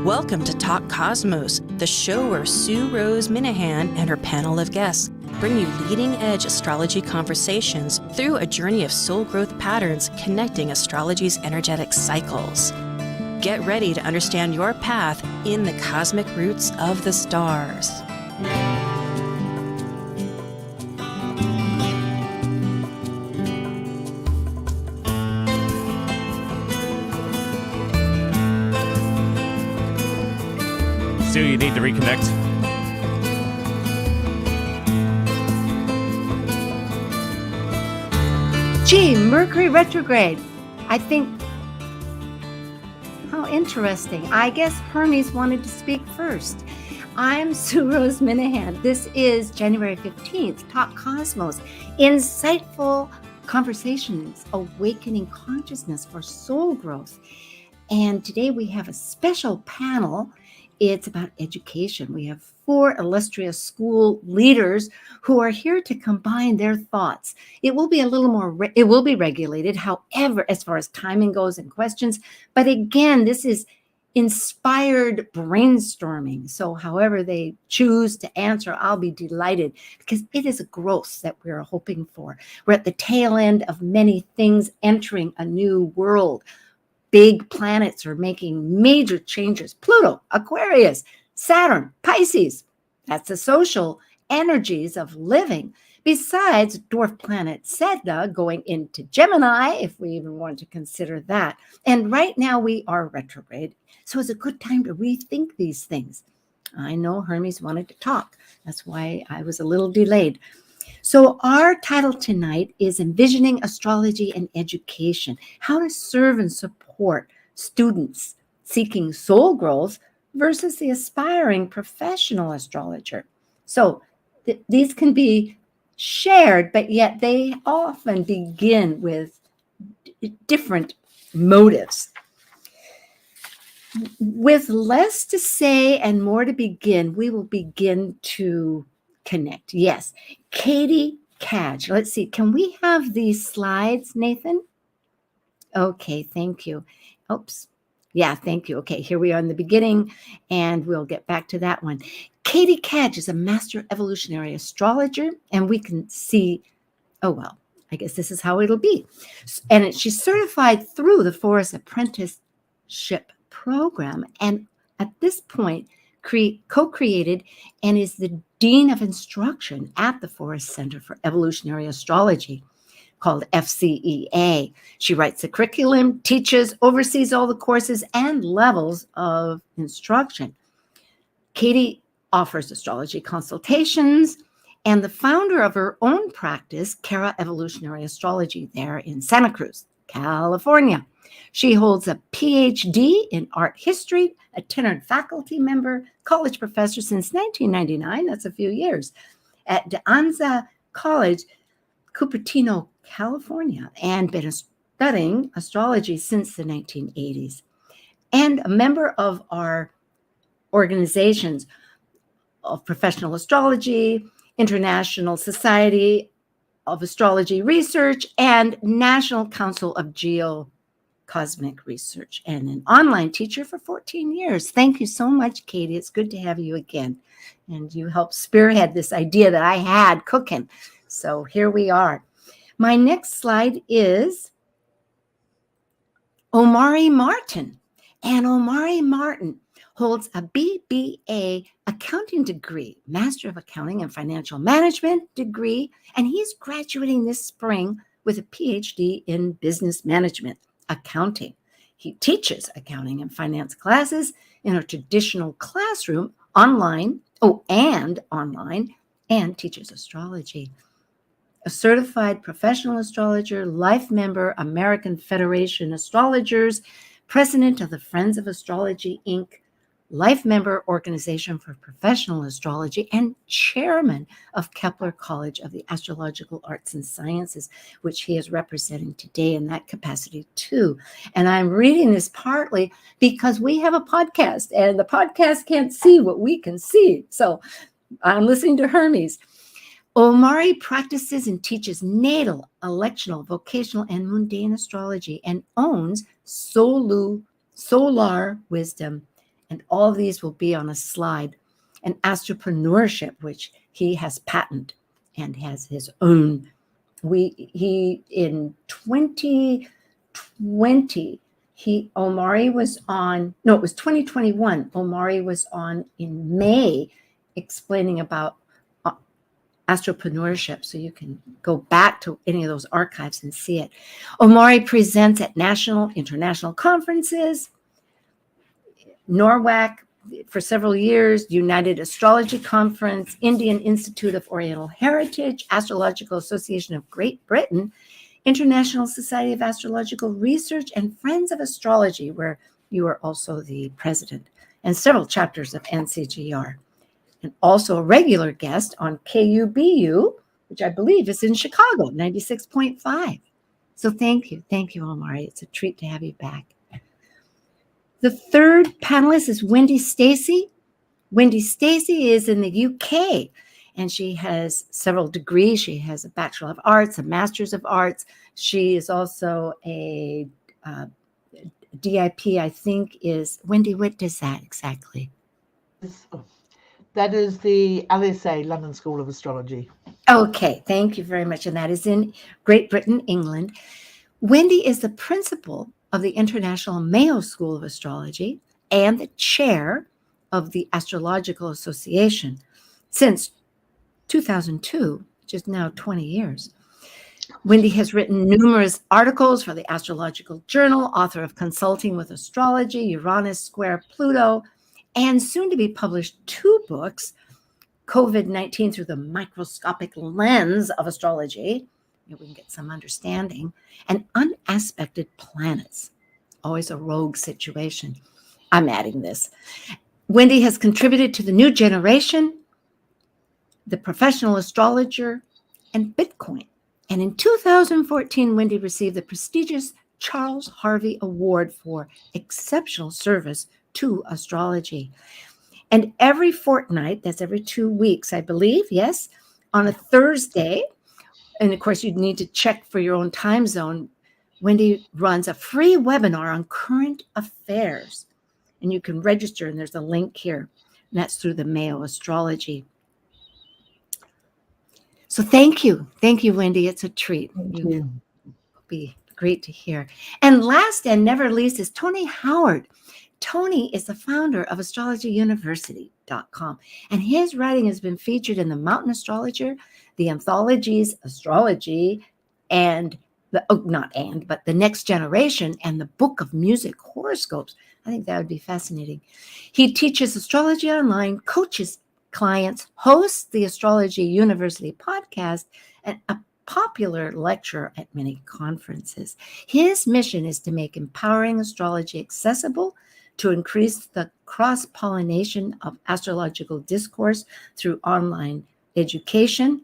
Welcome to Talk Cosmos, the show where Sue Rose Minahan and her panel of guests bring you leading-edge astrology conversations through a journey of soul growth patterns connecting astrology's energetic cycles. Get ready to understand your path in the cosmic roots of the stars. Sue, you need to reconnect. Gee, Mercury retrograde. I think, how interesting. I guess Hermes wanted to speak first. I'm Sue Rose Minahan. This is January 15th, Talk Cosmos. Insightful conversations, awakening consciousness for soul growth. And today we have a special panel. It's about education. We have 4 illustrious school leaders who are here to combine their thoughts. It will be a little more, it will be regulated, however, as far as timing goes and questions. But again, this is inspired brainstorming. So however they choose to answer, I'll be delighted because it is a growth that we're hoping for. We're at the tail end of many things entering a new world. Big planets are making major changes. Pluto, Aquarius, Saturn, Pisces. That's the social energies of living. Besides dwarf planet Sedna going into Gemini, if we even want to consider that. And right now we are retrograde. So it's a good time to rethink these things. I know Hermes wanted to talk. That's why I was a little delayed. So our title tonight is Envisioning Astrology and Education, how to serve and support students seeking soul growth versus the aspiring professional astrologer. So these can be shared, but yet they often begin with different motives. With less to say and more to begin, we will begin to connect. Yes. CATIE CADGE. Let's see. Can we have these slides, Nathan? Okay. Thank you. Oops. Yeah. Thank you. Okay. Here we are in the beginning, and we'll get back to that one. CATIE CADGE is a Master Evolutionary Astrologer, and we can see, oh, well, I guess this is how it'll be. And she's certified through the Forrest Apprenticeship program. And at this point, co-created and is the Dean of Instruction at the Forrest Center for Evolutionary Astrology, called FCEA. She writes the curriculum, teaches, oversees all the courses and levels of instruction. CATIE offers astrology consultations and the founder of her own practice, Cara Evolutionary Astrology, there in Santa Cruz, California. She holds a PhD in art history, a tenured faculty member, college professor since 1999, that's a few years, at Anza College, Cupertino, California, and been studying astrology since the 1980s. And a member of our organizations of Professional Astrology, International Society of Astrology Research, and National Council of Cosmic Research, and an online teacher for 14 years. Thank you so much, CATIE. It's good to have you again. And you helped spearhead this idea that I had cooking. So here we are. My next slide is Omari Martin. And Omari Martin holds a BBA accounting degree, Master of Accounting and Financial Management degree, and he's graduating this spring with a PhD in Business Management. Accounting. He teaches accounting and finance classes in a traditional classroom online, and teaches astrology. A certified professional astrologer, life member, American Federation Astrologers, president of the Friends of Astrology, Inc., life member organization for professional astrology, and chairman of Kepler College of the Astrological Arts and Sciences, which he is representing today in that capacity too. And I'm reading this partly because we have a podcast and the podcast can't see what we can see. So I'm listening to Hermes. Omari practices and teaches natal, electional, vocational, and mundane astrology and owns Solar Wisdom And all of these will be on a slide. And Astropreneurship, which he has patented and has his own. He in 2020, Omari was on, no, it was 2021. Omari was on in May explaining about astropreneurship. So you can go back to any of those archives and see it. Omari presents at national, international conferences, NORWAC for several years, United Astrology Conference, Indian Institute of Oriental Heritage, Astrological Association of Great Britain, International Society of Astrological Research, and Friends of Astrology, where you are also the president, and several chapters of NCGR. And also a regular guest on KUBU, which I believe is in Chicago, 96.5. So thank you. Thank you, Omari. It's a treat to have you back. The third panelist is Wendy Stacey. Wendy Stacey is in the UK, and she has several degrees. She has a Bachelor of Arts, a Master's of Arts. She is also a DIP, I think, is, Wendy, what does that exactly? That is the LSA, London School of Astrology. Okay, thank you very much. And that is in Great Britain, England. Wendy is the principal of the International Mayo School of Astrology and the chair of the Astrological Association since 2002, which is now 20 years. Wendy has written numerous articles for the Astrological Journal, author of Consulting with Astrology, Uranus Square Pluto, and soon to be published 2 books, COVID-19 Through the Microscopic Lens of Astrology, we can get some understanding, and Unaspected Planets, always a rogue situation. I'm adding this. Wendy has contributed to The New Generation, The Professional Astrologer, and Bitcoin. And in 2014, Wendy received the prestigious Charles Harvey Award for exceptional service to astrology. And every fortnight, that's every 2 weeks, I believe, yes, on a Thursday, and of course, you'd need to check for your own time zone, Wendy runs a free webinar on current affairs. And you can register, and there's a link here. And that's through the Mayo Astrology. So thank you. Thank you, Wendy. It's a treat. It'll be great to hear. And last and never least is Tony Howard. Tony is the founder of astrologyuniversity.com, and his writing has been featured in the Mountain Astrologer, the anthologies Astrology, and the Next Generation, and the Book of Music Horoscopes. I think that would be fascinating. He teaches astrology online, coaches clients, hosts the Astrology University podcast, and a popular lecturer at many conferences. His mission is to make empowering astrology accessible, to increase the cross-pollination of astrological discourse through online education.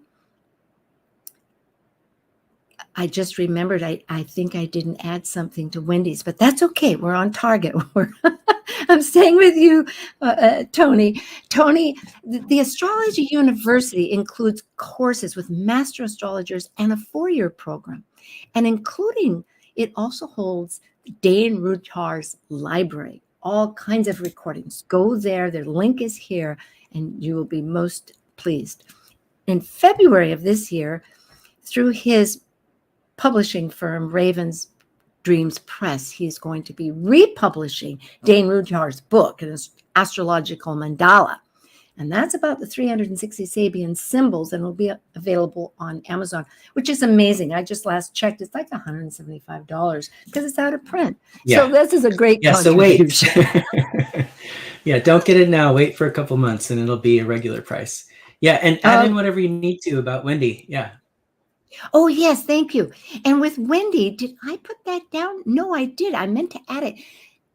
I just remembered, I think I didn't add something to Wendy's, but that's okay. We're on target. I'm staying with you, Tony. Tony, the Astrology University includes courses with master astrologers and a 4-year program. And including, it also holds Dane Rudhar's library, all kinds of recordings. Go there. Their link is here, and you will be most pleased. In February of this year, through his publishing firm, Raven's Dreams Press, he's going to be republishing Dane Rudhar's book, an astrological mandala. And that's about the 360 Sabian symbols, and will be available on Amazon, which is amazing. I just last checked. It's like $175 because it's out of print. Yeah. So this is a great contribution. So wait. Yeah, don't get it now. Wait for a couple months, and it'll be a regular price. Yeah, and add in whatever you need to about Wendy. Yeah. Oh, yes, thank you. And with Wendy, did I put that down? No, I did. I meant to add it.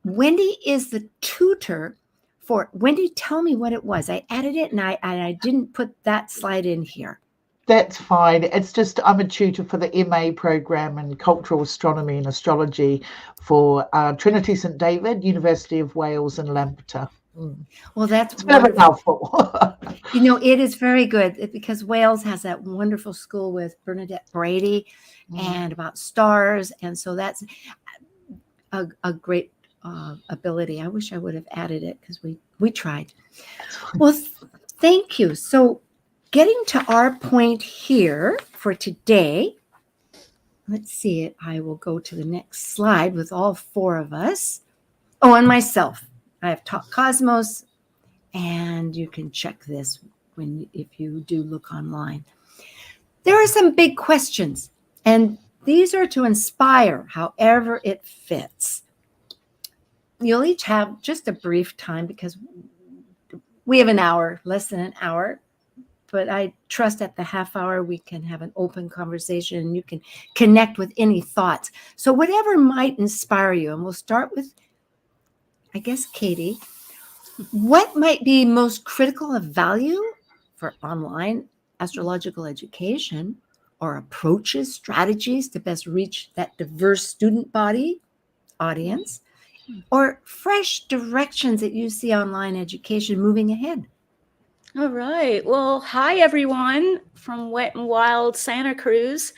Wendy is the tutor for, Wendy, tell me what it was. I added it, and I didn't put that slide in here. That's fine. It's just I'm a tutor for the MA program in Cultural Astronomy and Astrology for Trinity St David, University of Wales and Lampeter. Well, that's it's a bit of a mouthful. You know, it is very good because Wales has that wonderful school with Bernadette Brady and about stars. And so that's a great ability. I wish I would have added it because we tried. Well, thank you. So getting to our point here for today, let's see it. I will go to the next slide with all four of us. Oh, and myself. I have taught Cosmos, and you can check this if you do look online. There are some big questions, and these are to inspire however it fits. You'll each have just a brief time because we have an hour, less than an hour, but I trust at the half hour we can have an open conversation and you can connect with any thoughts. So whatever might inspire you, and we'll start with, I guess, Katie, what might be most critical of value for online astrological education, or approaches, strategies to best reach that diverse student audience, or fresh directions that you see online education moving ahead? All right. Well, hi, everyone from Wet and Wild Santa Cruz.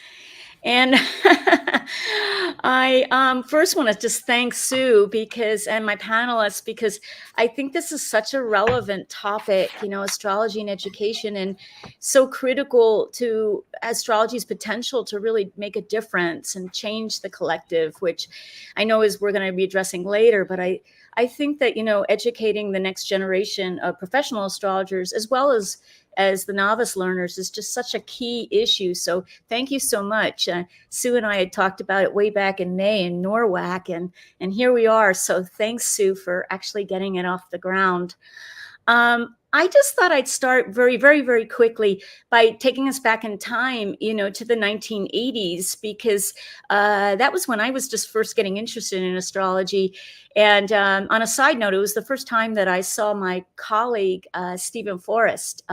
And I first want to just thank Sue and my panelists, because I think this is such a relevant topic, astrology and education, and so critical to astrology's potential to really make a difference and change the collective, which I know we're going to be addressing later. But I think that, educating the next generation of professional astrologers, as well as the novice learners, is just such a key issue. So thank you so much. Sue and I had talked about it way back in May in Norwalk, and here we are. So thanks, Sue, for actually getting it off the ground. I just thought I'd start very, very, very quickly by taking us back in time, to the 1980s, because that was when I was just first getting interested in astrology. And on a side note, it was the first time that I saw my colleague, Stephen Forrest,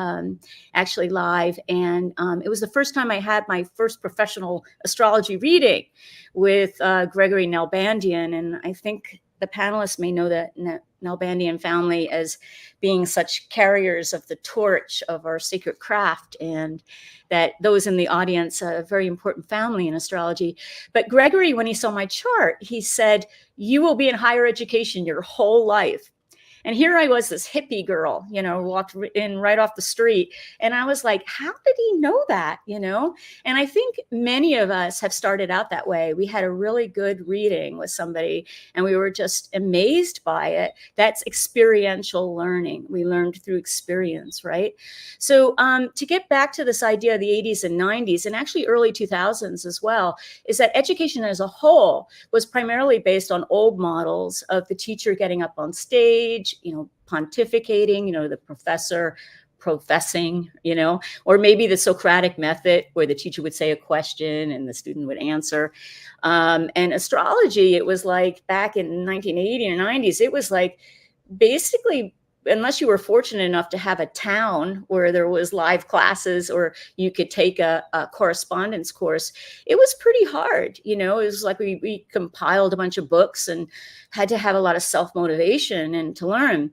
actually live. And it was the first time I had my first professional astrology reading with Gregory Nalbandian. And I think the panelists may know the Nalbandian family as being such carriers of the torch of our sacred craft, and that those in the audience are a very important family in astrology. But Gregory, when he saw my chart, he said, "You will be in higher education your whole life." And here I was, this hippie girl, walked in right off the street. And I was like, how did he know that, And I think many of us have started out that way. We had a really good reading with somebody and we were just amazed by it. That's experiential learning. We learned through experience, right? So to get back to this idea of the 80s and 90s, and actually early 2000s as well, is that education as a whole was primarily based on old models of the teacher getting up on stage, pontificating, the professor professing, or maybe the Socratic method where the teacher would say a question and the student would answer. And astrology, it was like back in 1980 or 90s, it was like basically, unless you were fortunate enough to have a town where there was live classes or you could take a correspondence course, it was pretty hard. It was like we compiled a bunch of books and had to have a lot of self-motivation and to learn.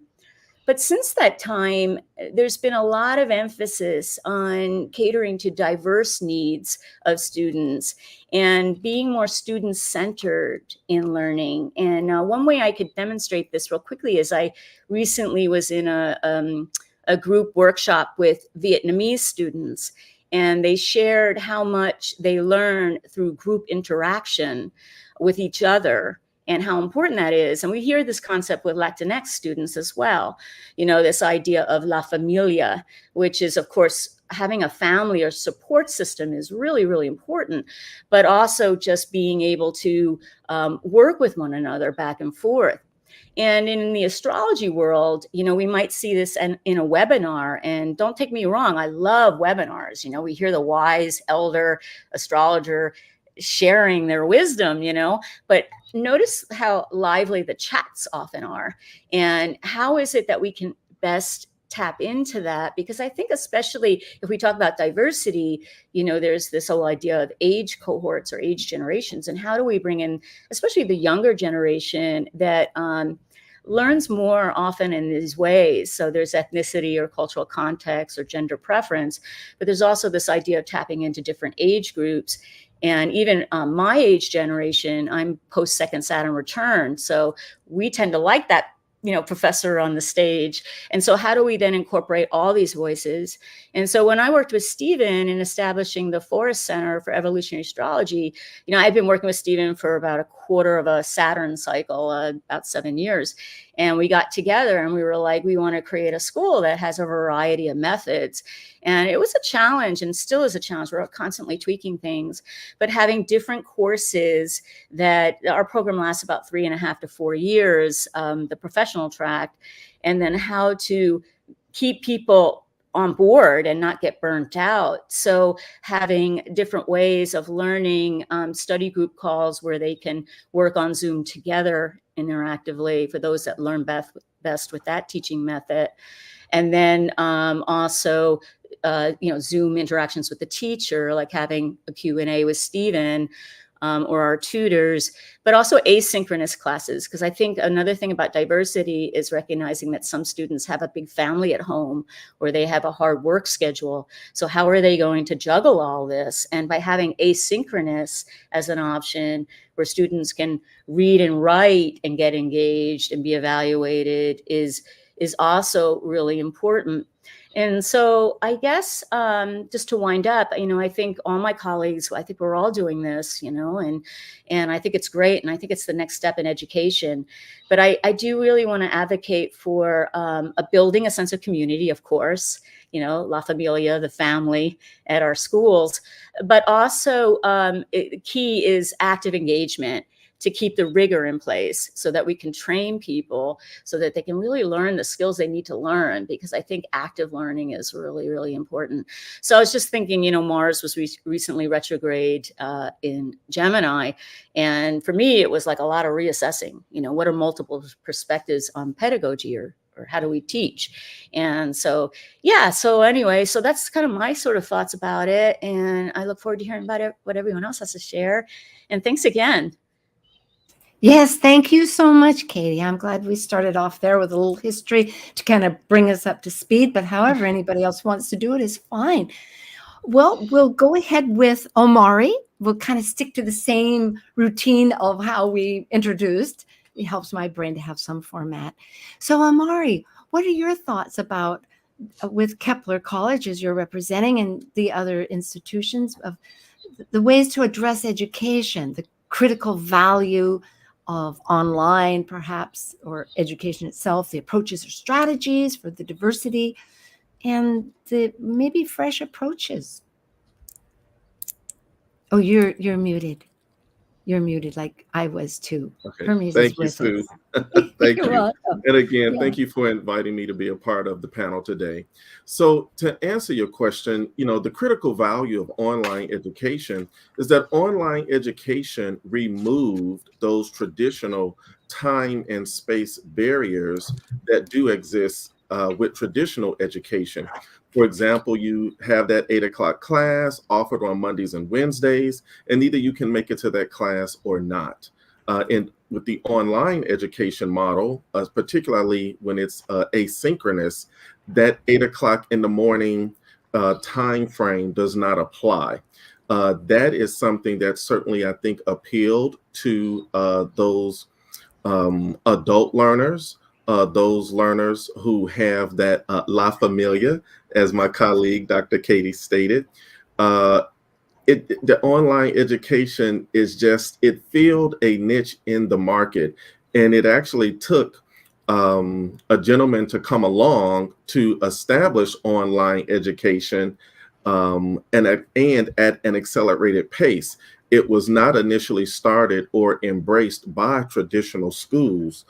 But since that time, there's been a lot of emphasis on catering to diverse needs of students and being more student-centered in learning. And one way I could demonstrate this real quickly is I recently was in a group workshop with Vietnamese students, and they shared how much they learn through group interaction with each other and how important that is. And we hear this concept with Latinx students as well. This idea of La Familia, which is, of course, having a family or support system is really, really important, but also just being able to work with one another back and forth. And in the astrology world, we might see this in a webinar. And don't take me wrong, I love webinars. We hear the wise elder astrologer sharing their wisdom, but notice how lively the chats often are. And how is it that we can best tap into that? Because I think especially if we talk about diversity, there's this whole idea of age cohorts or age generations. And how do we bring in, especially the younger generation that learns more often in these ways? So there's ethnicity or cultural context or gender preference, but there's also this idea of tapping into different age groups. And even my age generation, I'm post second Saturn return. So we tend to like that, professor on the stage. And so how do we then incorporate all these voices? And so when I worked with Stephen in establishing the Forrest Center for Evolutionary Astrology, I've been working with Stephen for about a quarter of a Saturn cycle, about 7 years. And we got together and we were like, we want to create a school that has a variety of methods. And it was a challenge and still is a challenge. We're constantly tweaking things, but having different courses that our program lasts about 3.5 to 4 years, the professional track, and then how to keep people on board and not get burnt out. So having different ways of learning, study group calls where they can work on Zoom together interactively for those that learn best with that teaching method. And then also, Zoom interactions with the teacher, like having a Q&A with Stephen or our tutors, but also asynchronous classes. Because I think another thing about diversity is recognizing that some students have a big family at home or they have a hard work schedule. So how are they going to juggle all this? And by having asynchronous as an option where students can read and write and get engaged and be evaluated is also really important. And so I guess just to wind up, I think all my colleagues, I think we're all doing this, and I think it's great. And I think it's the next step in education. But I do really want to advocate for building a sense of community, of course, La Familia, the family at our schools. But also key is active engagement to keep the rigor in place so that we can train people so that they can really learn the skills they need to learn, because I think active learning is really, really important. So I was just thinking, Mars was recently retrograde in Gemini. And for me, it was like a lot of reassessing, what are multiple perspectives on pedagogy or how do we teach? And so, anyway, so that's kind of my sort of thoughts about it. And I look forward to hearing about it, what everyone else has to share. And thanks again. Yes, thank you so much, Katie. I'm glad we started off there with a little history to kind of bring us up to speed, but however anybody else wants to do it is fine. Well, we'll go ahead with Omari. We'll kind of stick to the same routine of how we introduced. It helps my brain to have some format. So Omari, what are your thoughts about with Kepler College as you're representing and the other institutions of the ways to address education, the critical value of online, perhaps, or education itself, the approaches or strategies for the diversity, and the maybe fresh approaches? Oh, you're muted. You're muted, like I was too. Okay. Hermes Thank is you, with Sue. us. Thank You're you. welcome. And again, Yeah. thank you for inviting me to be a part of the panel today. So to answer your question, the critical value of online education is that online education removed those traditional time and space barriers that do exist with traditional education. For example, you have that 8 o'clock class offered on Mondays and Wednesdays, and either you can make it to that class or not. And with the online education model, particularly when it's asynchronous, that 8 o'clock in the morning time frame does not apply. That is something that certainly, I think, appealed to those adult learners, those learners who have that La Familia, as my colleague, Dr. Katie stated. The online education is it filled a niche in the market, and it actually took a gentleman to come along to establish online education and at an accelerated pace. It was not initially started or embraced by traditional schools.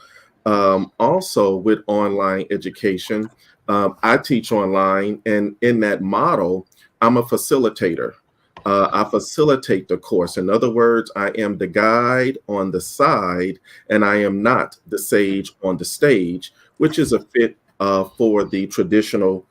Also with online education, I teach online, and in that model, I'm a facilitator. I facilitate the course. In other words, I am the guide on the side, and I am not the sage on the stage, which is a fit for the traditional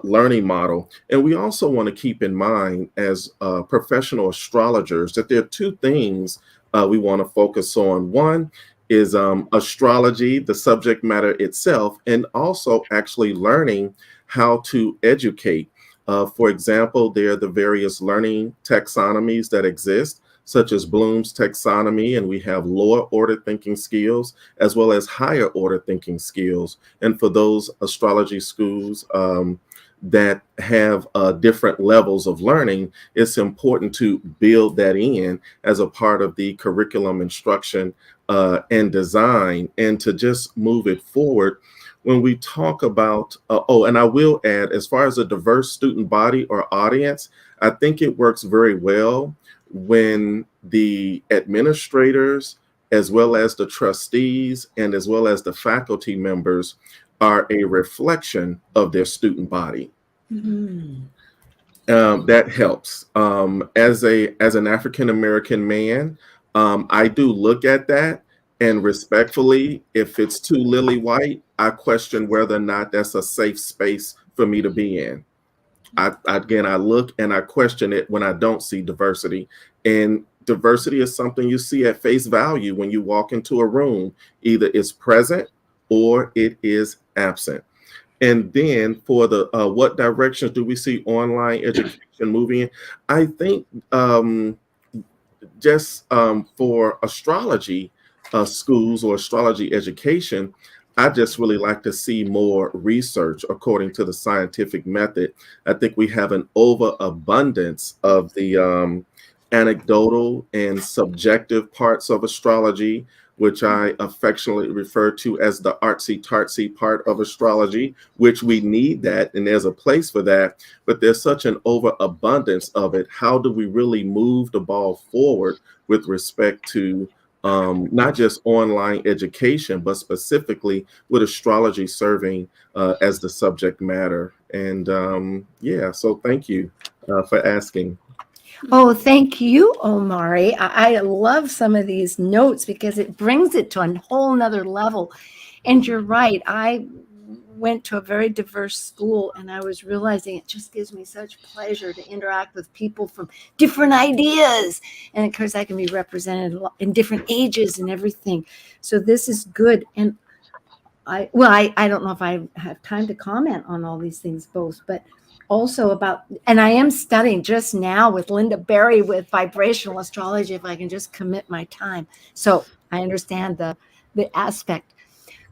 learning model. And we also want to keep in mind as professional astrologers that there are two things we want to focus on. One is astrology, the subject matter itself, and also actually learning how to educate. For example, there are the various learning taxonomies that exist, such as Bloom's taxonomy, and we have lower order thinking skills as well as higher order thinking skills. And for those astrology schools that have different levels of learning, it's important to build that in as a part of the curriculum instruction and design, and to just move it forward. When we talk about, and I will add, as far as a diverse student body or audience, I think it works very well when the administrators, as well as the trustees, and as well as the faculty members are a reflection of their student body. Mhm. That helps. As an African American man, I do look at that, and respectfully, if it's too lily white, I question whether or not that's a safe space for me to be in. I look and I question it when I don't see diversity. And diversity is something you see at face value when you walk into a room. Either it's present or it is absent. And then for the what directions do we see online education moving in? I think just for astrology schools or astrology education, I just really like to see more research according to the scientific method. I think we have an overabundance of the anecdotal and subjective parts of astrology, which I affectionately refer to as the artsy-tartsy part of astrology, which we need that, and there's a place for that, but there's such an overabundance of it. How do we really move the ball forward with respect to not just online education, but specifically with astrology serving as the subject matter? And yeah, so thank you for asking. Oh, thank you, Omari. I love some of these notes because it brings it to a whole nother level. And you're right. I went to a very diverse school, and I was realizing it just gives me such pleasure to interact with people from different ideas. And of course, I can be represented in different ages and everything. So this is good. And I don't know if I have time to comment on all these things both, but also about, and I am studying just now with Linda Berry with vibrational astrology, if I can just commit my time. So I understand the aspect.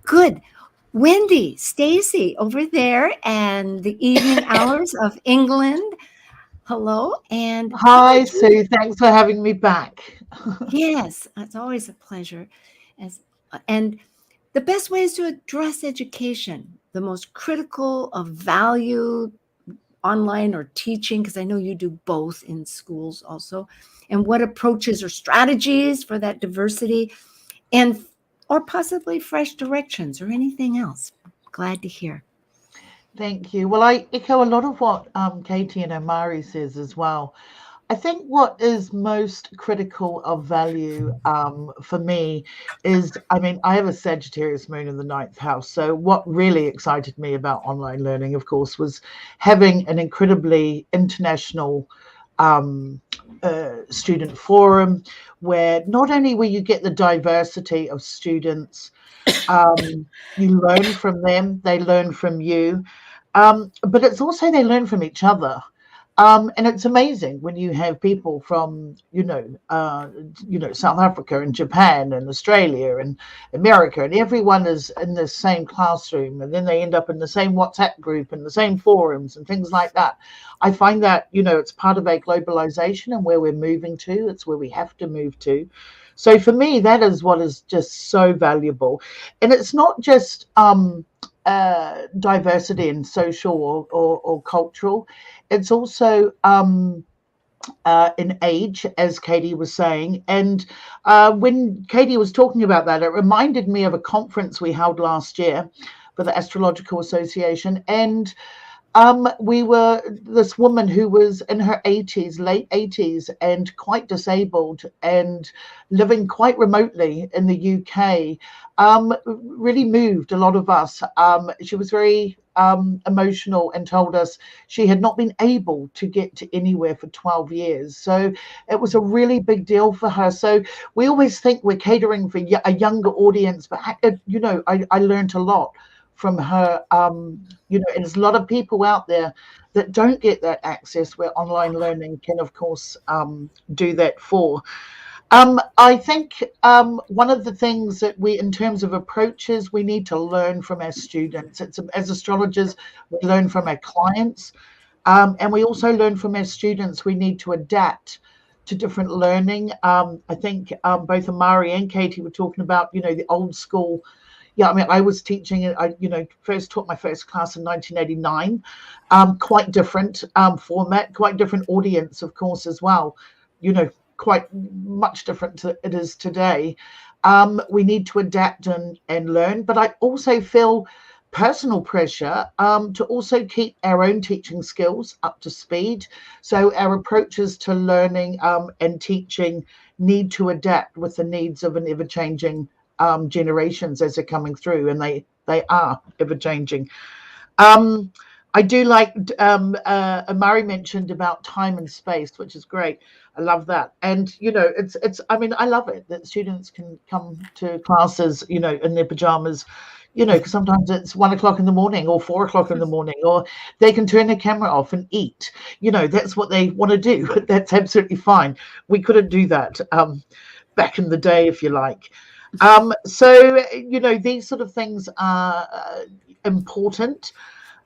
Good. Wendy, Stacy over there, and the evening hours of England. Hello. And Hi, Sue. Thanks for having me back. yes, it's always a pleasure. And the best way is to address education, the most critical of value, online or teaching, because I know you do both in schools also, and what approaches or strategies for that diversity, and or possibly fresh directions or anything else. Glad to hear. Thank you. Well, I echo a lot of what Katie and Omari says as well. I think what is most critical of value for me is, I mean, I have a Sagittarius moon in the 9th house. So what really excited me about online learning, of course, was having an incredibly international student forum where not only will you get the diversity of students, you learn from them, they learn from you, but it's also they learn from each other. And it's amazing when you have people from, South Africa and Japan and Australia and America, and everyone is in the same classroom, and then they end up in the same WhatsApp group and the same forums and things like that. I find that, it's part of a globalization and where we're moving to. It's where we have to move to. So for me, that is what is just so valuable. And it's not just diversity in social or cultural. It's also in age, as Katie was saying. And when Katie was talking about that, it reminded me of a conference we held last year for the Astrological Association. And we were this woman who was in her 80s, late 80s, and quite disabled and living quite remotely in the UK, really moved a lot of us. She was very emotional and told us she had not been able to get to anywhere for 12 years. So it was a really big deal for her. So we always think we're catering for a younger audience, but I learned a lot from her. And there's a lot of people out there that don't get that access where online learning can, of course, do that for. I think one of the things that we, in terms of approaches, we need to learn from our students. As astrologers, we learn from our clients, and we also learn from our students. We need to adapt to different learning. I think both Amari and Katie were talking about, the old school. Yeah, I mean, I was teaching, I first taught my first class in 1989. Quite different format, quite different audience, of course, as well. Quite much different to it is today. We need to adapt and learn, but I also feel personal pressure to also keep our own teaching skills up to speed. So our approaches to learning and teaching need to adapt with the needs of an ever-changing generations as they're coming through, and they are ever-changing. I do like Amari mentioned about time and space, which is great. I love that. And, it's, I mean, I love it that students can come to classes, in their pajamas, because sometimes it's 1 o'clock in the morning or 4 o'clock in the morning, or they can turn their camera off and eat. That's what they want to do. That's absolutely fine. We couldn't do that back in the day, if you like. So, these sort of things are important.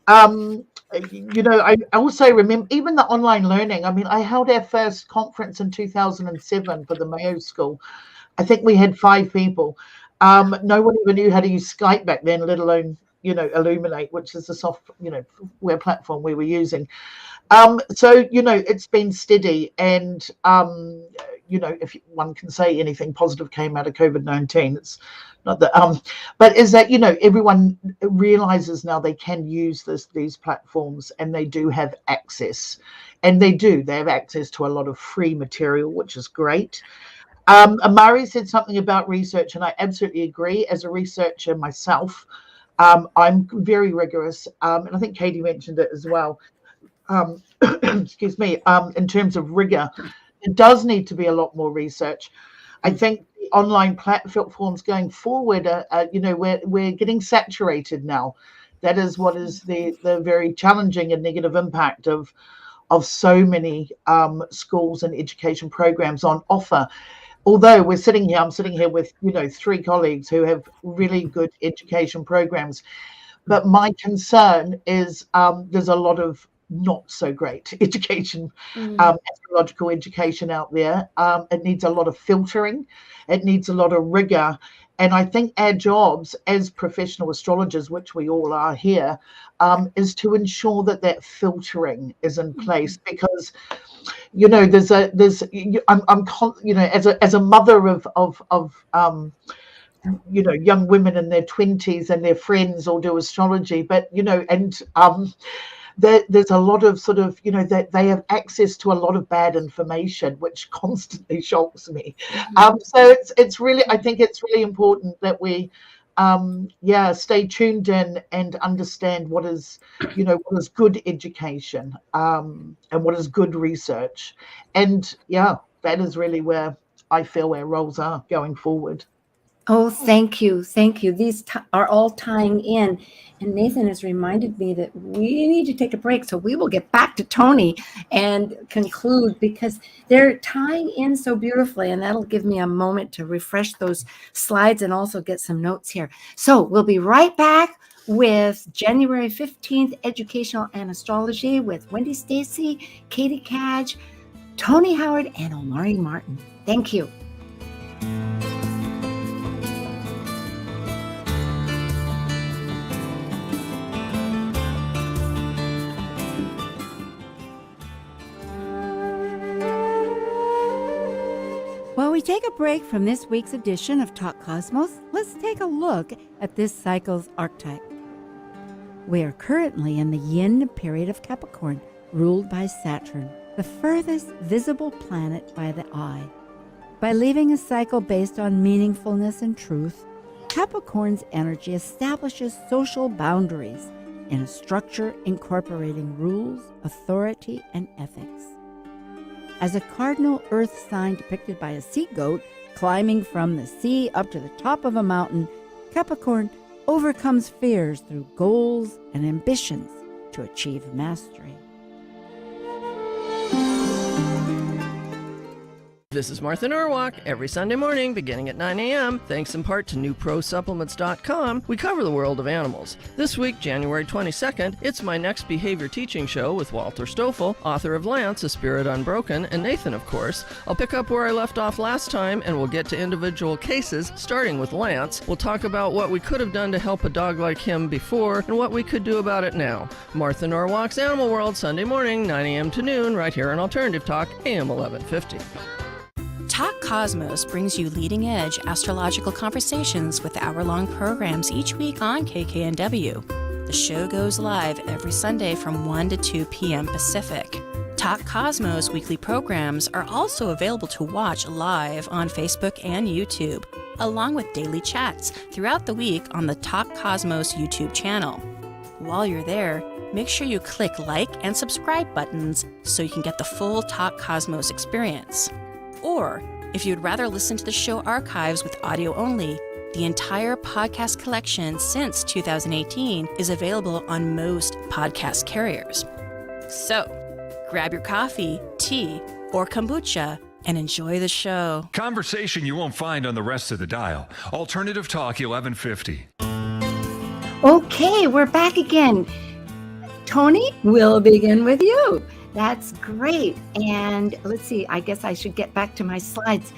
I also remember even the online learning. I mean, I held our first conference in 2007 for the Mayo School. I think we had 5 people. No one even knew how to use Skype back then, let alone, Illuminate, which is the software platform we were using. So, it's been steady. And, if one can say anything positive came out of COVID-19, it's not that, but is that, everyone realizes now they can use these platforms, and they do have access, and they have access to a lot of free material, which is great. Amari said something about research, and I absolutely agree. As a researcher myself, I'm very rigorous, and I think Katie mentioned it as well. Excuse me, in terms of rigor, it does need to be a lot more research. I think the online platforms going forward, we're getting saturated now. That is what is the very challenging and negative impact of so many schools and education programs on offer. Although I'm sitting here with 3 colleagues who have really good education programs, but my concern is there's a lot of not so great education, astrological education out there. It needs a lot of filtering. It needs a lot of rigor. And I think our jobs as professional astrologers, which we all are here, is to ensure that filtering is in place, because, as a mother of young women in their 20s, and their friends all do astrology, but, there's a lot of that they have access to a lot of bad information, which constantly shocks me. So it's really, I think it's really important that we stay tuned in and understand what is good education, and what is good research. And that is really where I feel our roles are going forward. Oh, thank you. Thank you. These are all tying in. And Nathan has reminded me that we need to take a break. So we will get back to Tony and conclude, because they're tying in so beautifully. And that'll give me a moment to refresh those slides and also get some notes here. So we'll be right back with January 15th, Educational and Astrology with Wendy Stacy, CATIE CADGE, Tony Howard, and Omari Martin. Thank you. While we take a break from this week's edition of Talk Cosmos, let's take a look at this cycle's archetype. We are currently in the yin period of Capricorn, ruled by Saturn, the furthest visible planet by the eye. By leaving a cycle based on meaningfulness and truth, Capricorn's energy establishes social boundaries in a structure incorporating rules, authority, and ethics. As a cardinal earth sign depicted by a sea goat climbing from the sea up to the top of a mountain, Capricorn overcomes fears through goals and ambitions to achieve mastery. This is Martha Norwalk. Every Sunday morning, beginning at 9 a.m., thanks in part to newprosupplements.com, we cover the world of animals. This week, January 22nd, it's my next behavior teaching show with Walter Stoffel, author of Lance, A Spirit Unbroken, and Nathan, of course. I'll pick up where I left off last time, and we'll get to individual cases, starting with Lance. We'll talk about what we could have done to help a dog like him before, and what we could do about it now. Martha Norwalk's Animal World, Sunday morning, 9 a.m. to noon, right here on Alternative Talk, AM 1150. Talk Cosmos brings you leading-edge astrological conversations with hour-long programs each week on KKNW. The show goes live every Sunday from 1 to 2 p.m. Pacific. Talk Cosmos weekly programs are also available to watch live on Facebook and YouTube, along with daily chats throughout the week on the Talk Cosmos YouTube channel. While you're there, make sure you click like and subscribe buttons so you can get the full Talk Cosmos experience. Or, if you'd rather listen to the show archives with audio only, the entire podcast collection since 2018 is available on most podcast carriers. So, grab your coffee, tea, or kombucha and enjoy the show. Conversation you won't find on the rest of the dial. Alternative Talk 1150. Okay, we're back again. Tony, we'll begin with you. That's great. And let's see, I guess I should get back to my slides.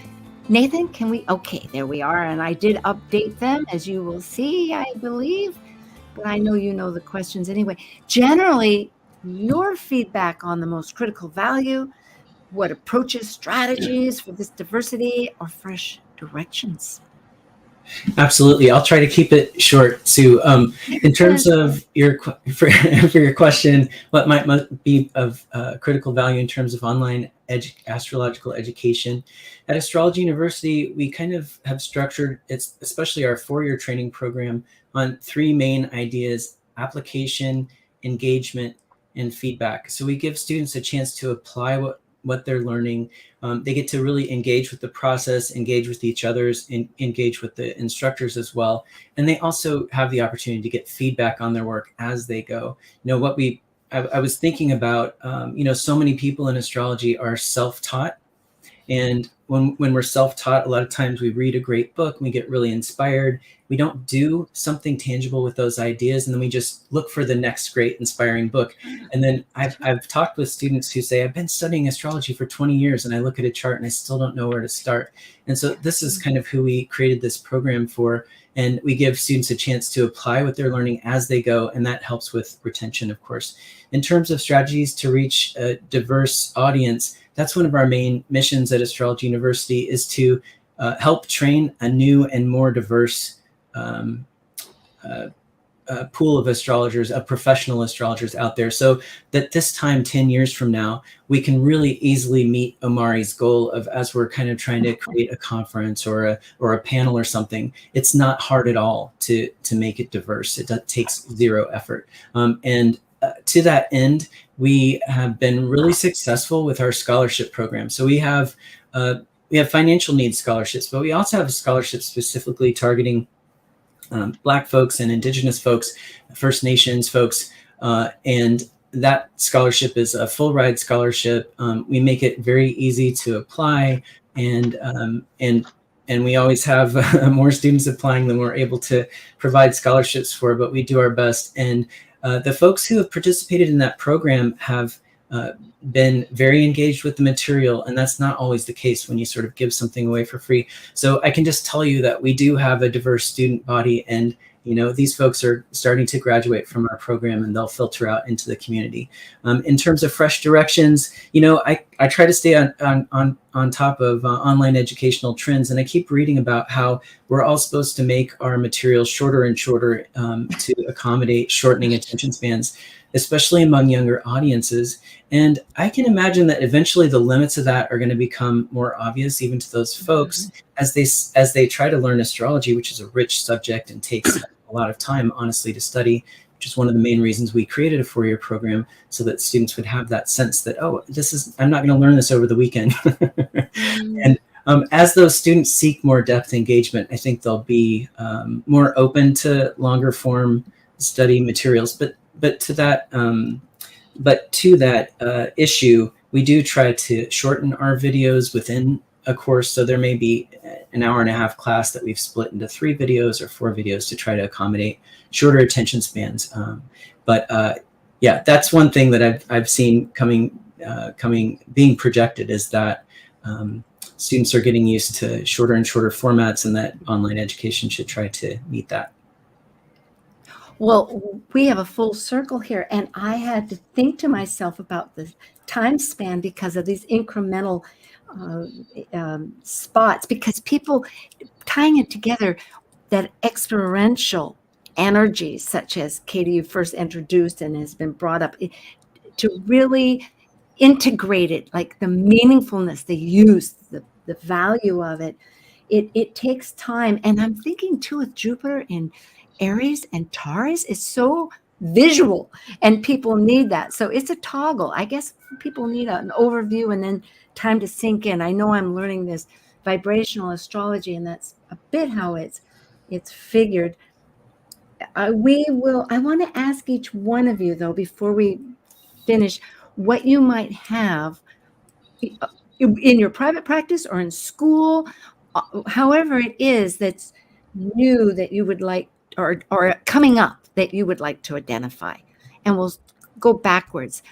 Nathan, can we? Okay, there we are. And I did update them, as you will see, I believe. But I know you know the questions anyway. Generally, your feedback on the most critical value, what approaches, strategies for this diversity, or fresh directions? Absolutely. I'll try to keep it short, Sue. In terms of for your question, what might be of critical value in terms of online astrological education? At Astrology University, we kind of have structured, especially our 4-year training program, on 3 main ideas: application, engagement, and feedback. So we give students a chance to apply what they're learning. They get to really engage with the process, engage with each other's, engage with the instructors as well. And they also have the opportunity to get feedback on their work as they go. You know, I was thinking about, so many people in astrology are self-taught. And when we're self-taught, a lot of times we read a great book, and we get really inspired. We don't do something tangible with those ideas, and then we just look for the next great inspiring book. And then I've talked with students who say, I've been studying astrology for 20 years, and I look at a chart and I still don't know where to start. And so this is kind of who we created this program for. And we give students a chance to apply what they're learning as they go, and that helps with retention, of course. In terms of strategies to reach a diverse audience, that's one of our main missions at Astrology University, is to help train a new and more diverse pool of astrologers, of professional astrologers out there, so that this time, 10 years from now, we can really easily meet Omari's goal of, as we're kind of trying to create a conference or a panel or something, it's not hard at all to make it diverse. It takes 0 effort. And to that end, we have been really successful with our scholarship program. So we have financial needs scholarships, but we also have scholarships specifically targeting Black folks and Indigenous folks, First Nations folks, and that scholarship is a full ride scholarship. We make it very easy to apply, and we always have more students applying than we're able to provide scholarships for, but we do our best. And the folks who have participated in that program have been very engaged with the material, and that's not always the case when you sort of give something away for free. So I can just tell you that we do have a diverse student body, and these folks are starting to graduate from our program, and they'll filter out into the community. In terms of fresh directions, I try to stay on top of online educational trends, and I keep reading about how we're all supposed to make our materials shorter and shorter to accommodate shortening attention spans, especially among younger audiences. And I can imagine that eventually the limits of that are going to become more obvious even to those folks as they try to learn astrology, which is a rich subject and takes a lot of time, honestly, to study, which is one of the main reasons we created a 4-year program, so that students would have that sense that, I'm not going to learn this over the weekend. And As those students seek more depth engagement, I think they'll be more open to longer form study materials. But to that issue, we do try to shorten our videos within a course. So there may be an hour and a half class that we've split into 3 videos or 4 videos to try to accommodate shorter attention spans. Yeah, that's one thing that I've seen being projected, is that students are getting used to shorter and shorter formats, and that online education should try to meet that. Well, we have a full circle here, and I had to think to myself about the time span because of these incremental spots, because people tying it together, that experiential energy, such as Katie, you first introduced and has been brought up, to really integrate it, like the meaningfulness, the use, the value of it. It takes time. And I'm thinking too, with Jupiter in Aries and Taurus, is so visual, and people need that. So it's a toggle. I guess people need an overview and then time to sink in. I know I'm learning this vibrational astrology, and that's a bit how it's figured. I want to ask each one of you, though, before we finish, what you might have in your private practice or in school, however it is that's new that you would like, or coming up that you would like to identify. And we'll go backwards.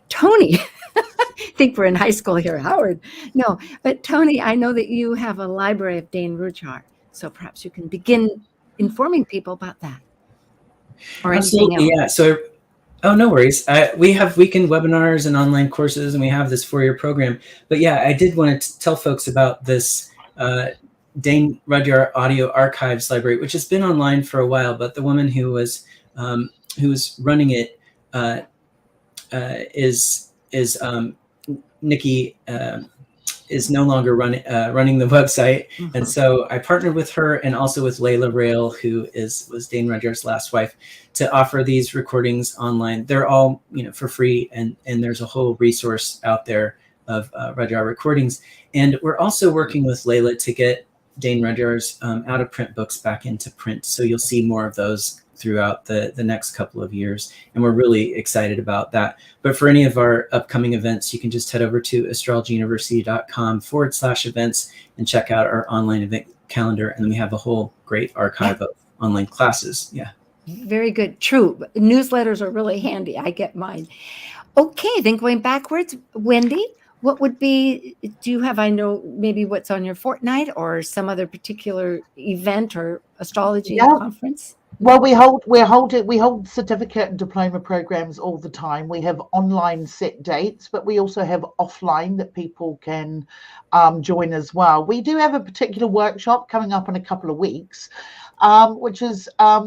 Tony, I think we're in high school here, Howard. No, but Tony, I know that you have a library of Dane Ruchar, so perhaps you can begin informing people about that. Or anything else. Yeah, so, no worries. We have weekend webinars and online courses, and we have this 4-year program. But yeah, I did want to tell folks about this Dane Rudyard Audio Archives Library, which has been online for a while, but the woman who was running it is Nikki is no longer running the website. Mm-hmm. And so I partnered with her and also with Layla Rail, who was Dane Rudyard's last wife, to offer these recordings online. They're all, for free, and there's a whole resource out there of Rudyard recordings. And we're also working with Layla to get Dane Rudyard's out of print books back into print. So you'll see more of those throughout the next couple of years. And we're really excited about that. But for any of our upcoming events, you can just head over to astrologyuniversity.com/events and check out our online event calendar. And then we have a whole great archive of online classes. Yeah. Very good. True. Newsletters are really handy. I get mine. Okay. Then going backwards, Wendy, what would be, do you have, I know maybe what's on your fortnight or some other particular event or astrology conference? Well, we hold certificate and diploma programs all the time. We have online set dates, but we also have offline that people can join as well. We do have a particular workshop coming up in a couple of weeks, which is a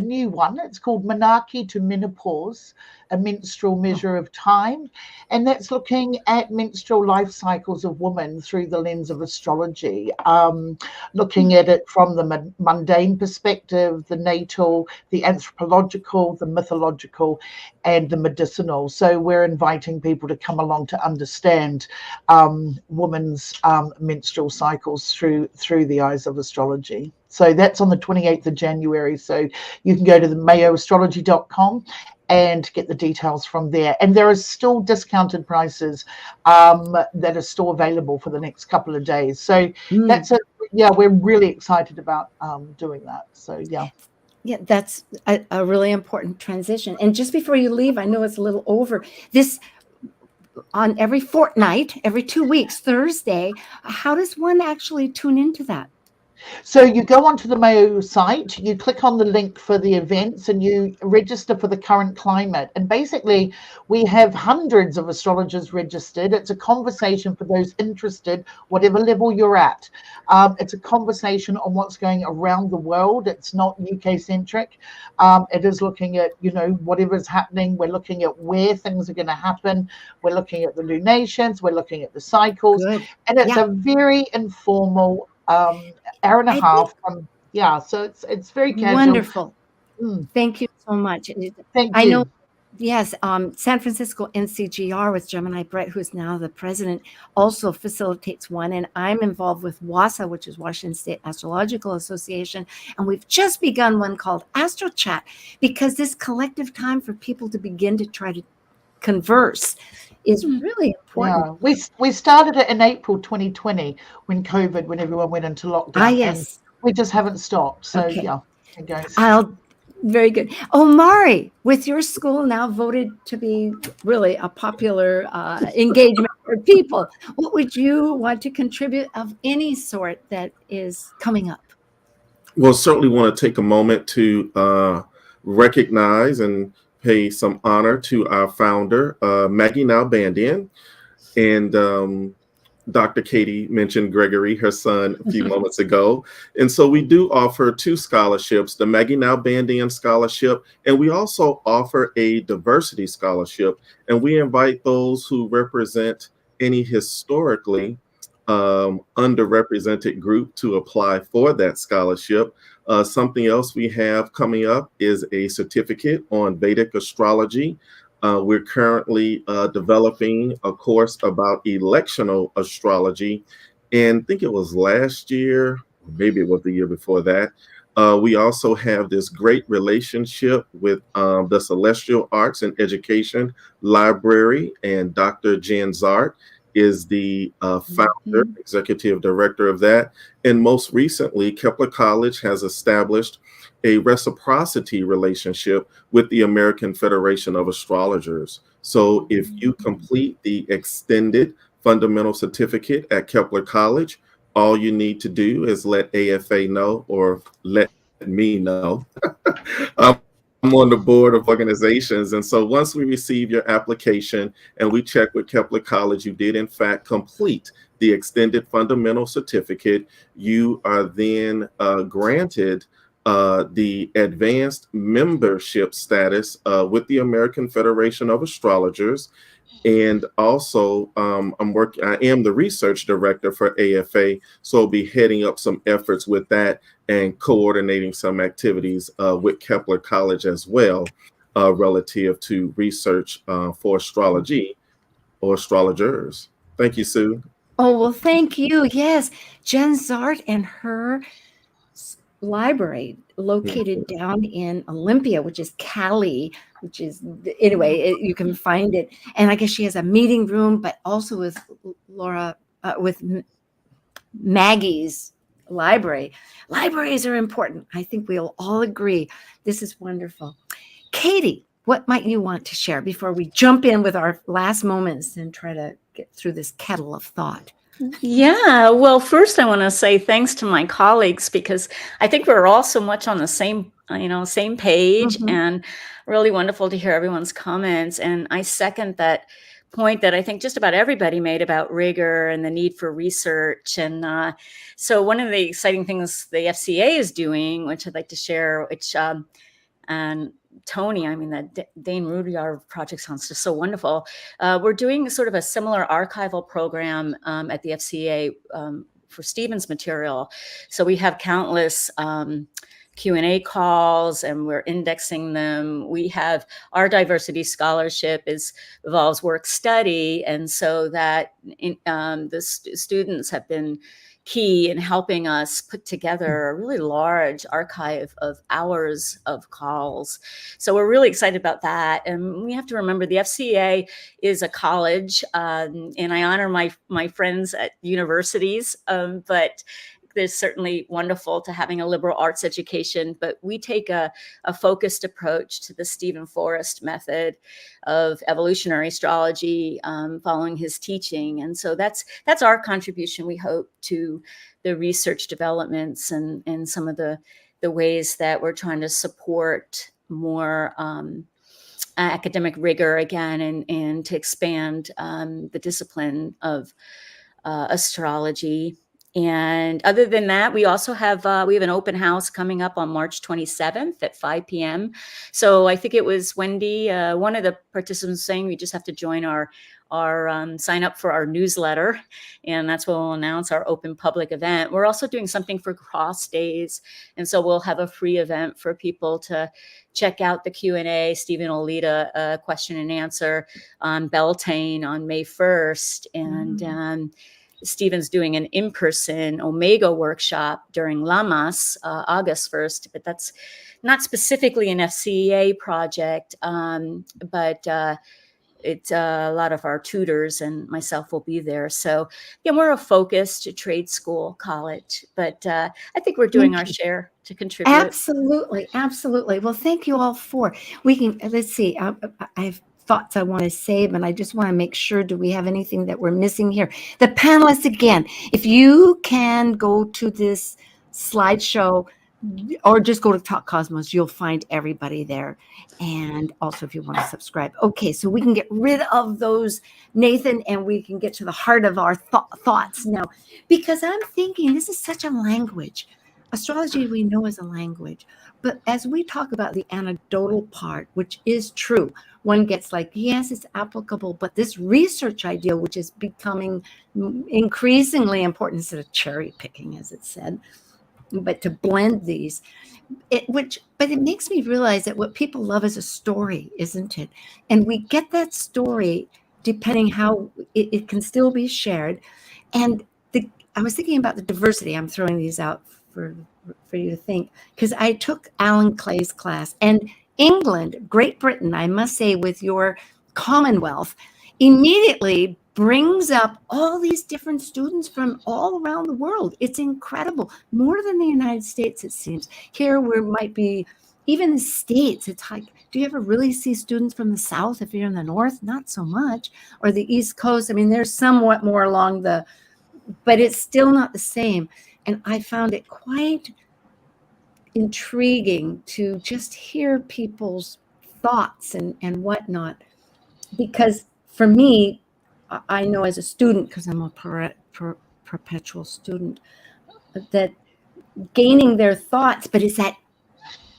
new one. It's called Menarche to Menopause, a menstrual measure of time. And that's looking at menstrual life cycles of women through the lens of astrology, looking at it from the mundane perspective, the natal, the anthropological, the mythological, and the medicinal. So we're inviting people to come along to understand women's menstrual cycles through the eyes of astrology. So that's on the 28th of January. So you can go to the mayoastrology.com and get the details from there. And there are still discounted prices that are still available for the next couple of days. So that's it. Yeah, we're really excited about doing that. So yeah. Yeah, that's a really important transition. And just before you leave, I know it's a little over this, on every fortnight, every 2 weeks, Thursday, how does one actually tune into that? So you go onto the Mayo site, you click on the link for the events, and you register for the current climate. And basically, we have hundreds of astrologers registered. It's a conversation for those interested, whatever level you're at. It's a conversation on what's going around the world. It's not UK-centric. It is looking at, whatever's happening. We're looking at where things are going to happen. We're looking at the lunations. We're looking at the cycles. Good. And it's a very informal hour and a half. So it's very casual. Wonderful. Thank you so much. Thank you. I know Yes, San Francisco NCGR with Gemini Brett, who is now the president, also facilitates one. And I'm involved with WASA, which is Washington State Astrological Association. And we've just begun one called Astro Chat, because this collective time for people to begin to try to converse is really important. Yeah, we started it in April 2020 when everyone went into lockdown, and Yes. we just haven't stopped. So Okay. yeah, it goes. Very good. Omari, with your school now voted to be really a popular engagement for people, what would you want to contribute of any sort that is coming up? Well, certainly want to take a moment to recognize and pay some honor to our founder, Maggie Nalbandian, and Dr. Katie mentioned Gregory, her son, a few moments ago. And so we do offer 2 scholarships, the Maggie Nalbandian Scholarship, and we also offer a diversity scholarship. And we invite those who represent any historically underrepresented group to apply for that scholarship. Something else we have coming up is a certificate on Vedic astrology. We're currently developing a course about electional astrology. And I think it was last year, maybe it was the year before that. We also have this great relationship with the Celestial Arts and Education Library, and Dr. Jen Zart is the founder, executive director of that. And most recently, Kepler College has established a reciprocity relationship with the American Federation of Astrologers. So if you complete the extended fundamental certificate at Kepler College, all you need to do is let AFA know, or let me know. I'm on the board of organizations. And so once we receive your application and we check with Kepler College, you did in fact complete the extended fundamental certificate, you are then granted the advanced membership status with the American Federation of Astrologers. And also, I am the research director for AFA, so I'll be heading up some efforts with that and coordinating some activities with Kepler College as well, relative to research for astrology or astrologers. Thank you, Sue. Oh, well, thank you. Yes, Jen Zart and her library located down in Olympia, which is Cali, which is, anyway, you can find it. And I guess she has a meeting room, but also with Maggie's library. Libraries are important. I think we'll all agree. This is wonderful. Katie, what might you want to share before we jump in with our last moments and try to get through this kettle of thought? Yeah, well, first I want to say thanks to my colleagues, because I think we're all so much on the same page, and really wonderful to hear everyone's comments. And I second that point that I think just about everybody made about rigor and the need for research. And so one of the exciting things the FCA is doing, which I'd like to share, which and Tony, I mean, that Dane Rudyard project sounds just so wonderful. We're doing sort of a similar archival program at the FCA for Stephen's material. So we have countless Q&A calls, and we're indexing them. We have our diversity scholarship involves work study, and so that the students have been key in helping us put together a really large archive of hours of calls. So we're really excited about that. And we have to remember the FCA is a college, and I honor my friends at universities, but there's certainly wonderful to having a liberal arts education, but we take a focused approach to the Stephen Forrest method of evolutionary astrology, following his teaching. And so that's our contribution, we hope, to the research developments and some of the ways that we're trying to support more academic rigor again, and to expand the discipline of astrology. And other than that, we also have an open house coming up on March 27th at 5 p.m. So I think it was Wendy, one of the participants, saying we just have to join our sign up for our newsletter, and that's when we'll announce our open public event. We're also doing something for Cross Days, and so we'll have a free event for people to check out the Q&A. Stephen will lead a question and answer on Beltane on May 1st, and Stephen's doing an in-person Omega workshop during Lamas, August 1st, but that's not specifically an FCEA project, but it's a lot of our tutors and myself will be there. So yeah, we're a focused trade school college, but I think we're doing our share to contribute. Absolutely. Absolutely. Well, thank you all for, let's see, I have thoughts I want to say, but I just want to make sure, do we have anything that we're missing here? The panelists, again, if you can go to this slideshow or just go to Talk Cosmos, you'll find everybody there. And also if you want to subscribe. Okay, so we can get rid of those, Nathan, and we can get to the heart of our thoughts now, because I'm thinking this is such a language. Astrology we know is a language, but as we talk about the anecdotal part, which is true, one gets like, yes, it's applicable, but this research idea, which is becoming increasingly important instead of cherry picking, as it said, but to blend these, but it makes me realize that what people love is a story, isn't it? And we get that story depending how it can still be shared. And I was thinking about the diversity. I'm throwing these out for you to think, because I took Alan Clay's class, and England, Great Britain, I must say, with your Commonwealth, immediately brings up all these different students from all around the world. It's incredible, more than the United States, it seems. Here, where it might be, even the States, it's like, do you ever really see students from the South if you're in the North? Not so much. Or the East Coast, I mean, there's somewhat more along but it's still not the same. And I found it quite intriguing to just hear people's thoughts and whatnot. Because for me, I know as a student, because I'm a perpetual student, that gaining their thoughts, but it's that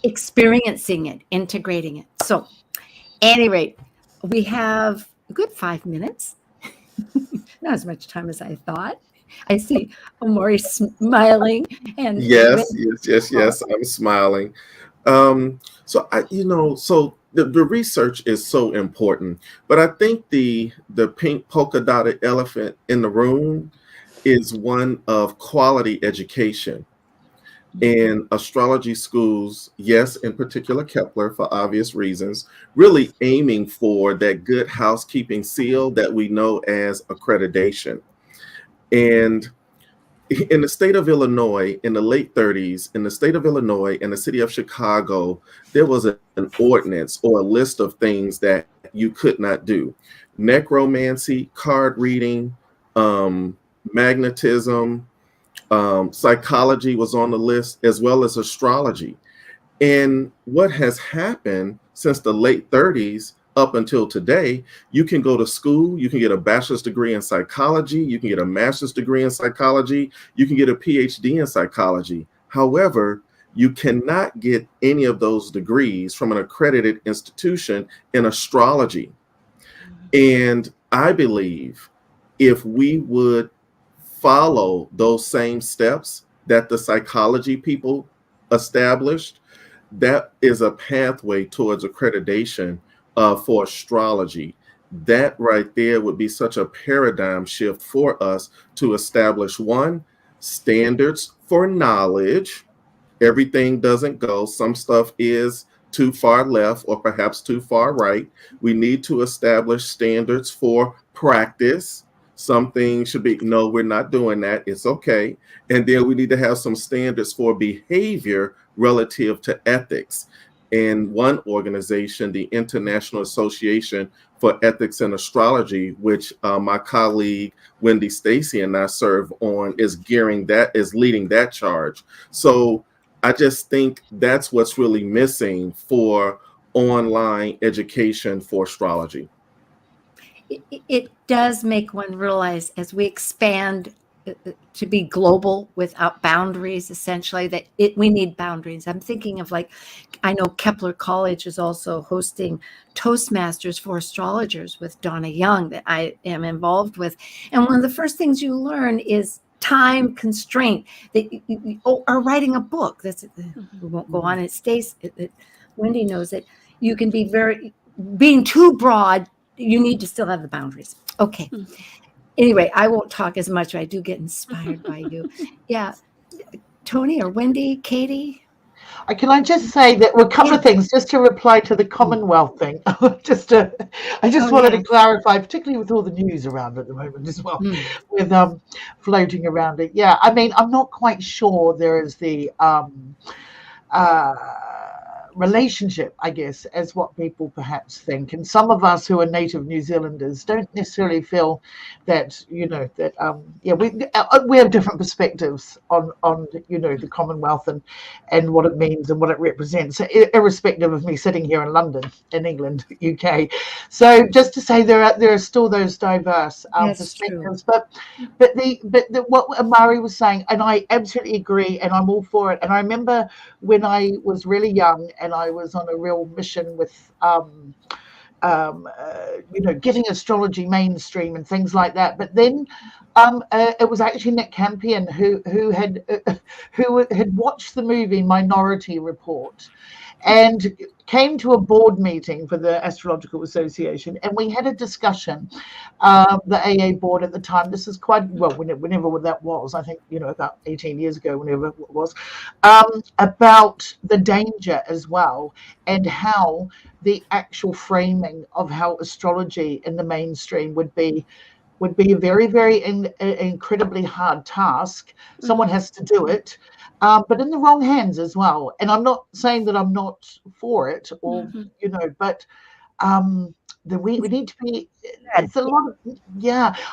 experiencing it, integrating it. So, at any rate, we have a good 5 minutes. Not as much time as I thought. I see Omori smiling, and yes, I'm smiling. So the research is so important, but I think the pink polka dotted elephant in the room is one of quality education. And astrology schools, yes, in particular Kepler, for obvious reasons, really aiming for that good housekeeping seal that we know as accreditation. And in the state of Illinois, in the late 30s, in the state of Illinois, in the city of Chicago, there was an ordinance or a list of things that you could not do. Necromancy, card reading, magnetism, psychology was on the list, as well as astrology. And what has happened since the late 30s up until today, you can go to school, you can get a bachelor's degree in psychology, you can get a master's degree in psychology, you can get a PhD in psychology. However, you cannot get any of those degrees from an accredited institution in astrology. And I believe if we would follow those same steps that the psychology people established, that is a pathway towards accreditation for astrology. That right there would be such a paradigm shift for us to establish, one, standards for knowledge. Everything doesn't go. Some stuff is too far left or perhaps too far right. We need to establish standards for practice. Some things should be, no, we're not doing that. It's okay. And then we need to have some standards for behavior relative to ethics. And one organization, the International Association for Ethics in Astrology, which my colleague Wendy Stacy and I serve on, is leading that charge. So I just think that's what's really missing for online education for astrology. It does make one realize, as we expand to be global without boundaries, essentially, that we need boundaries. I'm thinking of, like, I know Kepler College is also hosting Toastmasters for astrologers with Donna Young that I am involved with. And one of the first things you learn is time constraint, that you are writing a book. We won't go on. It stays, Wendy knows that you can be being too broad, you need to still have the boundaries. Okay. Anyway, I won't talk as much. I do get inspired by you. Yeah. Tony or Wendy, Katie? Can I just say that a couple of things, just to reply to the Commonwealth thing. I just wanted to clarify, particularly with all the news around at the moment as well, with floating around it. Yeah, I mean, I'm not quite sure there is the relationship, I guess, as what people perhaps think. And some of us who are native New Zealanders don't necessarily feel that, we have different perspectives on the Commonwealth and what it means and what it represents, irrespective of me sitting here in London, in England, UK. So just to say there are still those diverse perspectives. True. But what Amari was saying, and I absolutely agree, and I'm all for it. And I remember when I was really young and I was on a real mission with getting astrology mainstream and things like that. But then it was actually Nick Campion who had watched the movie Minority Report and came to a board meeting for the Astrological Association, and we had a discussion, the AA board at the time. This is whenever that was, I think, about 18 years ago, whenever it was, about the danger as well, and how the actual framing of how astrology in the mainstream would be a very, very incredibly hard task. Someone has to do it. But in the wrong hands as well. And I'm not saying that I'm not for it, or but we need to be. It's a lot of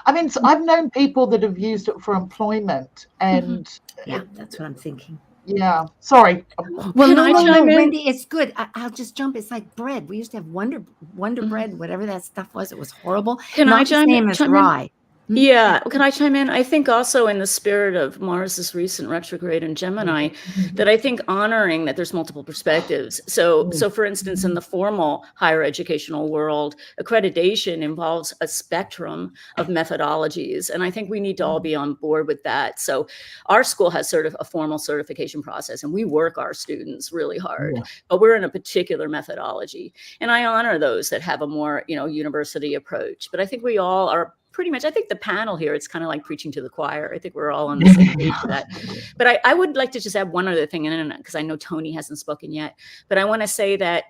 I mean, I've known people that have used it for employment, and that's what I'm thinking. Yeah, sorry. Well, no, Wendy, it's good. I'll just jump. It's like bread. We used to have Wonder Bread, whatever that stuff was. It was horrible. Can I chime in? As rye. Yeah, can I chime in? I think also in the spirit of Mars's recent retrograde in Gemini, that I think honoring that there's multiple perspectives. So for instance, in the formal higher educational world, accreditation involves a spectrum of methodologies, and I think we need to all be on board with that. So our school has sort of a formal certification process, and we work our students really hard, but we're in a particular methodology, and I honor those that have a more university approach. But I think we all are pretty much, I think the panel here, it's kind of like preaching to the choir. I think we're all on the same page for that. But I would like to just add one other thing in, because I know Tony hasn't spoken yet. But I want to say that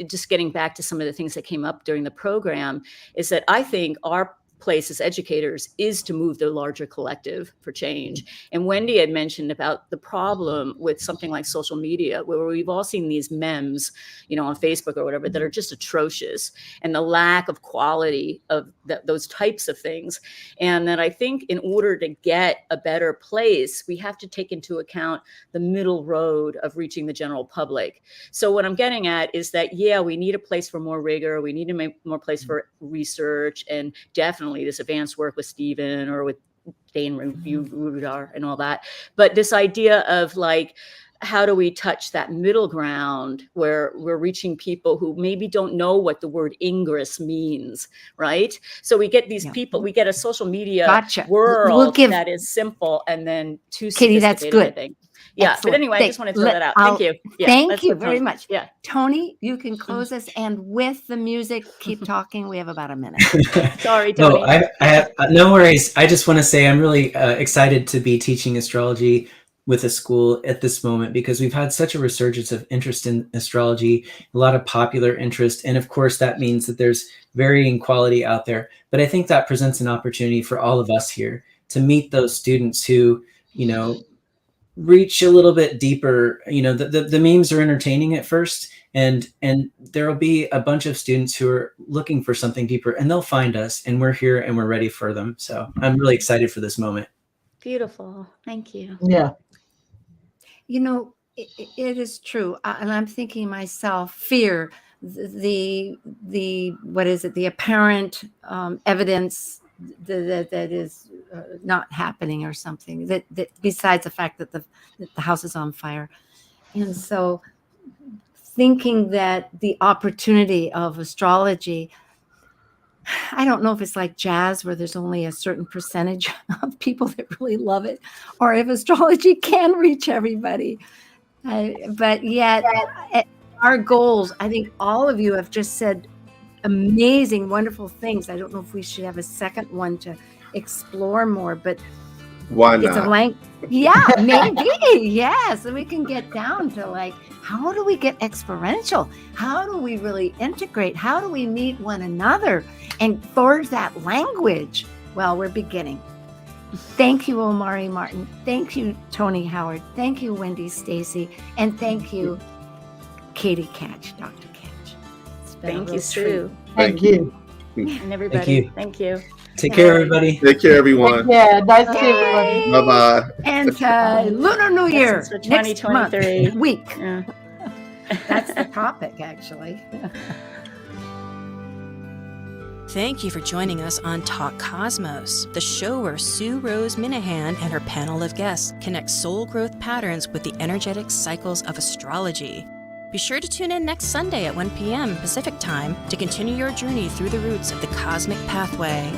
just getting back to some of the things that came up during the program, is that I think our place as educators is to move the larger collective for change. And Wendy had mentioned about the problem with something like social media, where we've all seen these memes, on Facebook or whatever, that are just atrocious, and the lack of quality of those types of things. And that I think in order to get a better place, we have to take into account the middle road of reaching the general public. So what I'm getting at is that, we need a place for more rigor. We need to make more place for research, and definitely this advanced work with Stephen or with Dane Rudar and all that. But this idea of how do we touch that middle ground where we're reaching people who maybe don't know what the word ingress means, right? So we get these people, we get a social media world that is simple and then too Katie, that's good. I think. Yeah, excellent. But anyway, I just want to throw that out. Thank you. Thank you very much. Yeah, Tony, you can close us, and with the music, keep talking. We have about a minute. Sorry, Tony. No, I have no worries. I just want to say I'm really excited to be teaching astrology with a school at this moment, because we've had such a resurgence of interest in astrology, a lot of popular interest, and of course that means that there's varying quality out there. But I think that presents an opportunity for all of us here to meet those students who, reach a little bit deeper. The memes are entertaining at first, and there will be a bunch of students who are looking for something deeper, and they'll find us, and we're here and we're ready for them. So I'm really excited for this moment. Beautiful. Thank you. Yeah. It is true. And I'm thinking myself, fear, the what is it? The apparent evidence that is not happening or something, that besides the fact that the house is on fire. And so thinking that the opportunity of astrology, I don't know if it's like jazz where there's only a certain percentage of people that really love it, or if astrology can reach everybody. But yet, our goals, I think all of you have just said amazing, wonderful things. I don't know if we should have a second one to explore more, but Why it's a not? blank. Yeah, maybe. Yeah. So we can get down to like, how do we get experiential? How do we really integrate? How do we meet one another and forge that language? Well, we're beginning. Thank you, Omari Martin. Thank you, Tony Howard. Thank you, Wendy Stacy. And thank you, CATIE CADGE, Dr. Catch. Thank you, Sue. Thank you. And everybody. Thank you. Take care, everybody. Take care, everyone. Yeah, nice to see everybody. Bye-bye. And Lunar New Year For next month, 2023. week. Yeah. That's the topic, actually. Thank you for joining us on Talk Cosmos, the show where Sue Rose Minahan and her panel of guests connect soul growth patterns with the energetic cycles of astrology. Be sure to tune in next Sunday at 1 p.m. Pacific Time to continue your journey through the roots of the cosmic pathway.